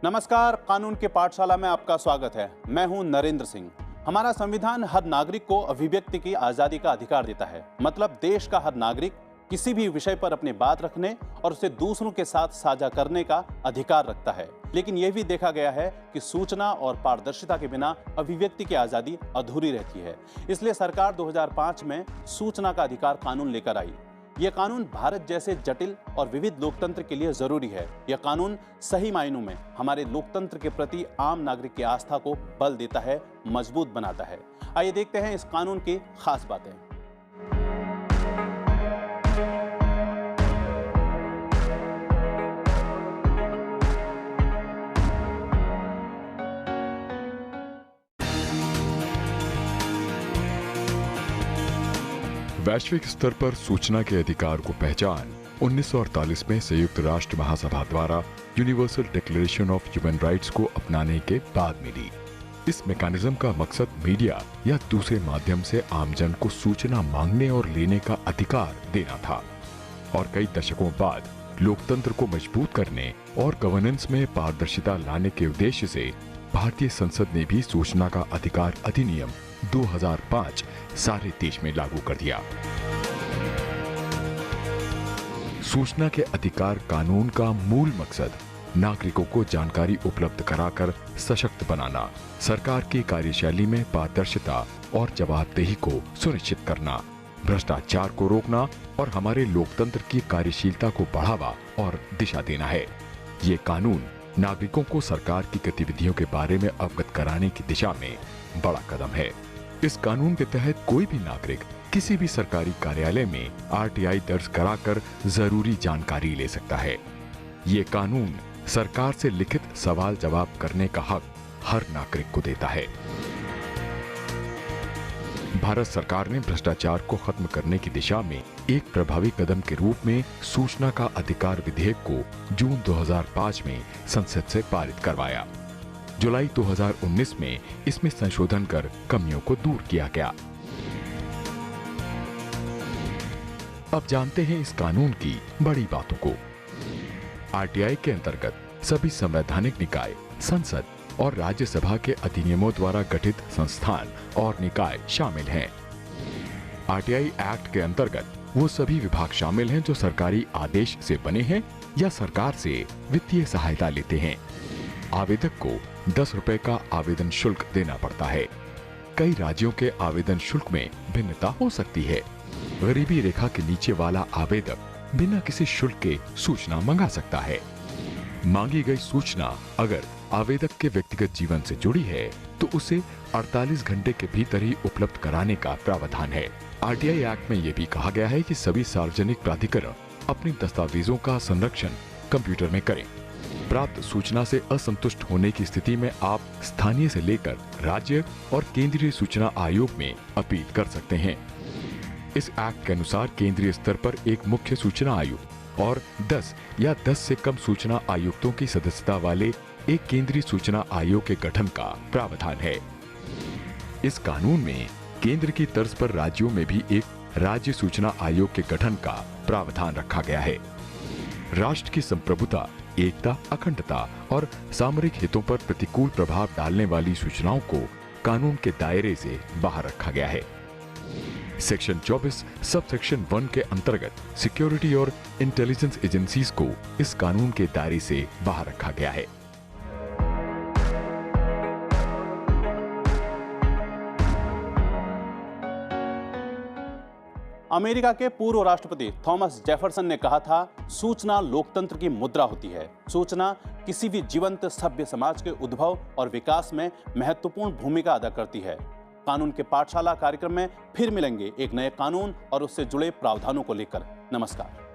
नमस्कार, कानून के पाठशाला में आपका स्वागत है। मैं हूं नरेंद्र सिंह। हमारा संविधान हर नागरिक को अभिव्यक्ति की आजादी का अधिकार देता है। मतलब देश का हर नागरिक किसी भी विषय पर अपनी बात रखने और उसे दूसरों के साथ साझा करने का अधिकार रखता है। लेकिन यह भी देखा गया है कि सूचना और पारदर्शिता के बिना अभिव्यक्ति की आजादी अधूरी रहती है। इसलिए सरकार 2005 में सूचना का अधिकार कानून लेकर आई। यह कानून भारत जैसे जटिल और विविध लोकतंत्र के लिए जरूरी है। यह कानून सही मायनों में हमारे लोकतंत्र के प्रति आम नागरिक की आस्था को बल देता है, मजबूत बनाता है। आइए देखते हैं इस कानून की खास बातें। वैश्विक स्तर पर सूचना के अधिकार को पहचान 1948 में संयुक्त राष्ट्र महासभा द्वारा universal declaration of human rights को अपनाने के बाद मिली। इस मैकेनिज्म का मकसद मीडिया या दूसरे माध्यम से आमजन को सूचना मांगने और लेने का अधिकार देना था। और कई दशकों बाद लोकतंत्र को मजबूत करने और गवर्नेंस में पारदर्शिता लाने के उद्देश्य से भारतीय संसद ने भी सूचना का अधिकार अधिनियम 2005 सारे देश में लागू कर दिया। सूचना के अधिकार कानून का मूल मकसद नागरिकों को जानकारी उपलब्ध कराकर सशक्त बनाना, सरकार की कार्यशैली में पारदर्शिता और जवाबदेही को सुनिश्चित करना, भ्रष्टाचार को रोकना और हमारे लोकतंत्र की कार्यशीलता को बढ़ावा और दिशा देना है। ये कानून नागरिकों को सरकार की गतिविधियों के बारे में अवगत कराने की दिशा में बड़ा कदम है। इस कानून के तहत कोई भी नागरिक किसी भी सरकारी कार्यालय में आरटीआई दर्ज कराकर जरूरी जानकारी ले सकता है। ये कानून सरकार से लिखित सवाल जवाब करने का हक हर नागरिक को देता है। भारत सरकार ने भ्रष्टाचार को खत्म करने की दिशा में एक प्रभावी कदम के रूप में सूचना का अधिकार विधेयक को जून 2005 में संसद से पारित करवाया। जुलाई 2019 में इसमें संशोधन कर कमियों को दूर किया गया। अब जानते हैं इस कानून की बड़ी बातों को। आरटीआई के अंतर्गत सभी संवैधानिक निकाय, संसद और राज्यसभा के अधिनियमों द्वारा गठित संस्थान और निकाय शामिल हैं। आरटीआई एक्ट के अंतर्गत वो सभी विभाग शामिल हैं जो सरकारी आदेश से बने हैं या सरकार से वित्तीय सहायता लेते हैं। आवेदक को 10 रुपए का आवेदन शुल्क देना पड़ता है। कई राज्यों के आवेदन शुल्क में भिन्नता हो सकती है। गरीबी रेखा के नीचे वाला आवेदक बिना किसी शुल्क के सूचना मंगा सकता है। मांगी गई सूचना अगर आवेदक के व्यक्तिगत जीवन से जुड़ी है तो उसे 48 घंटे के भीतर ही उपलब्ध कराने का प्रावधान है। आरटीआई एक्ट में यह भी कहा गया है कि सभी सार्वजनिक प्राधिकरण अपने दस्तावेजों का संरक्षण कंप्यूटर में करें। प्राप्त सूचना से असंतुष्ट होने की स्थिति में आप स्थानीय से लेकर राज्य और केंद्रीय सूचना आयोग में अपील कर सकते हैं। इस एक्ट के अनुसार केंद्रीय स्तर पर एक मुख्य सूचना आयुक्त और 10 या 10 से कम सूचना आयुक्तों की सदस्यता वाले एक केंद्रीय सूचना आयोग के गठन का प्रावधान है। इस कानून में केंद्र की तर्ज पर राज्यों में भी एक राज्य सूचना आयोग के गठन का प्रावधान रखा गया है। राष्ट्र की संप्रभुता, एकता, अखंडता और सामरिक हितों पर प्रतिकूल प्रभाव डालने वाली सूचनाओं को कानून के दायरे से बाहर रखा गया है। सेक्शन 24 सब सेक्शन 1 के अंतर्गत सिक्योरिटी और इंटेलिजेंस एजेंसीज को इस कानून के दायरे से बाहर रखा गया है। अमेरिका के पूर्व राष्ट्रपति थॉमस जेफरसन ने कहा था, सूचना लोकतंत्र की मुद्रा होती है। सूचना किसी भी जीवंत सभ्य समाज के उद्भव और विकास में महत्वपूर्ण भूमिका अदा करती है। कानून के पाठशाला कार्यक्रम में फिर मिलेंगे एक नए कानून और उससे जुड़े प्रावधानों को लेकर। नमस्कार।